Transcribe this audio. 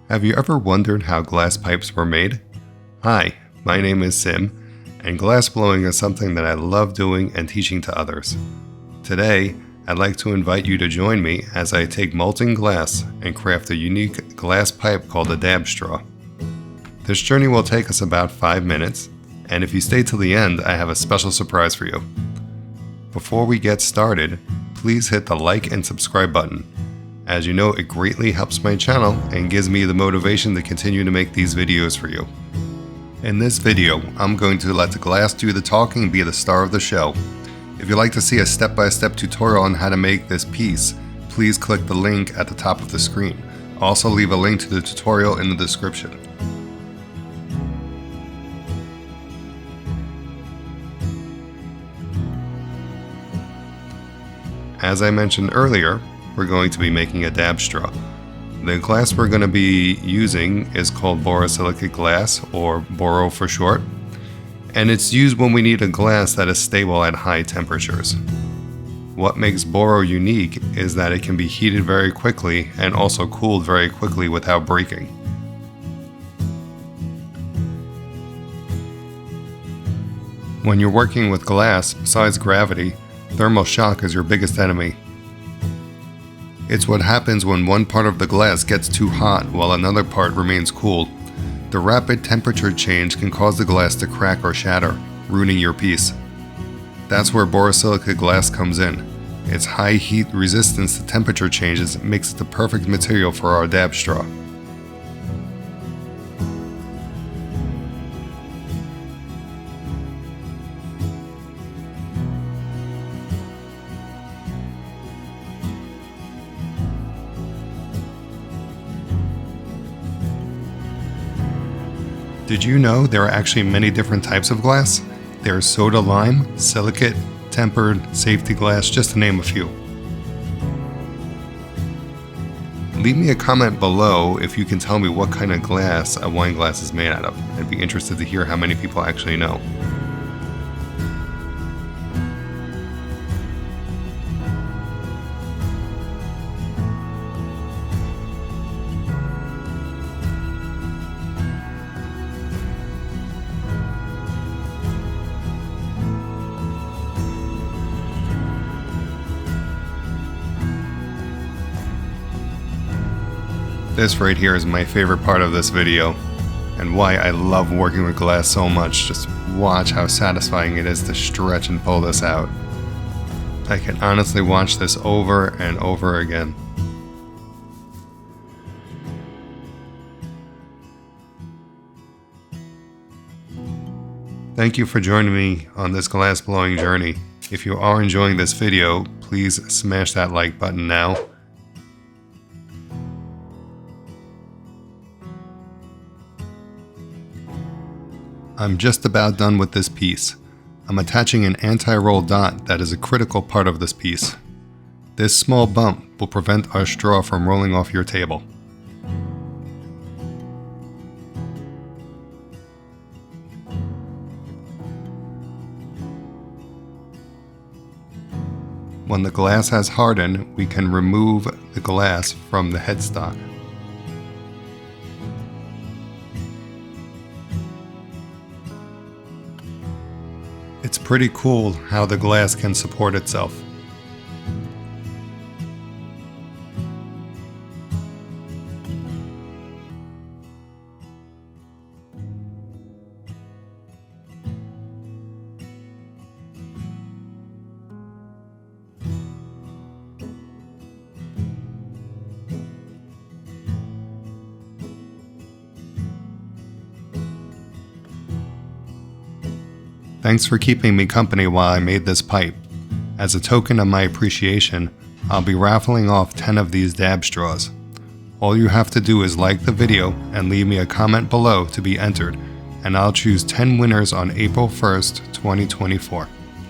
Have you ever wondered how glass pipes were made? Hi, my name is Sim, and glass blowing is something that I love doing and teaching to others. Today, I'd like to invite you to join me as I take molten glass and craft a unique glass pipe called a dab straw. This journey will take us about 5 minutes, and if you stay till the end, I have a special surprise for you. Before we get started, please hit the like and subscribe button. As you know, it greatly helps my channel and gives me the motivation to continue to make these videos for you. In this video, I'm going to let the glass do the talking and be the star of the show. If you'd like to see a step-by-step tutorial on how to make this piece, please click the link at the top of the screen. I'll also leave a link to the tutorial in the description. As I mentioned earlier, we're going to be making a dab straw. The glass we're going to be using is called borosilicate glass, or boro for short, and it's used when we need a glass that is stable at high temperatures. What makes boro unique is that it can be heated very quickly and also cooled very quickly without breaking. When you're working with glass, besides gravity, thermal shock is your biggest enemy. It's what happens when one part of the glass gets too hot while another part remains cool. The rapid temperature change can cause the glass to crack or shatter, ruining your piece. That's where borosilicate glass comes in. Its high heat resistance to temperature changes makes it the perfect material for our dab straw. Did you know there are actually many different types of glass? There's soda lime, silicate, tempered, safety glass, just to name a few. Leave me a comment below if you can tell me what kind of glass a wine glass is made out of. I'd be interested to hear how many people actually know. This right here is my favorite part of this video, and why I love working with glass so much. Just watch how satisfying it is to stretch and pull this out. I can honestly watch this over and over again. Thank you for joining me on this glass blowing journey. If you are enjoying this video, please smash that like button now. I'm just about done with this piece. I'm attaching an anti-roll dot that is a critical part of this piece. This small bump will prevent our straw from rolling off your table. When the glass has hardened, we can remove the glass from the headstock. It's pretty cool how the glass can support itself. Thanks for keeping me company while I made this pipe. As a token of my appreciation, I'll be raffling off 10 of these dab straws. All you have to do is like the video and leave me a comment below to be entered, and I'll choose 10 winners on April 1st, 2024.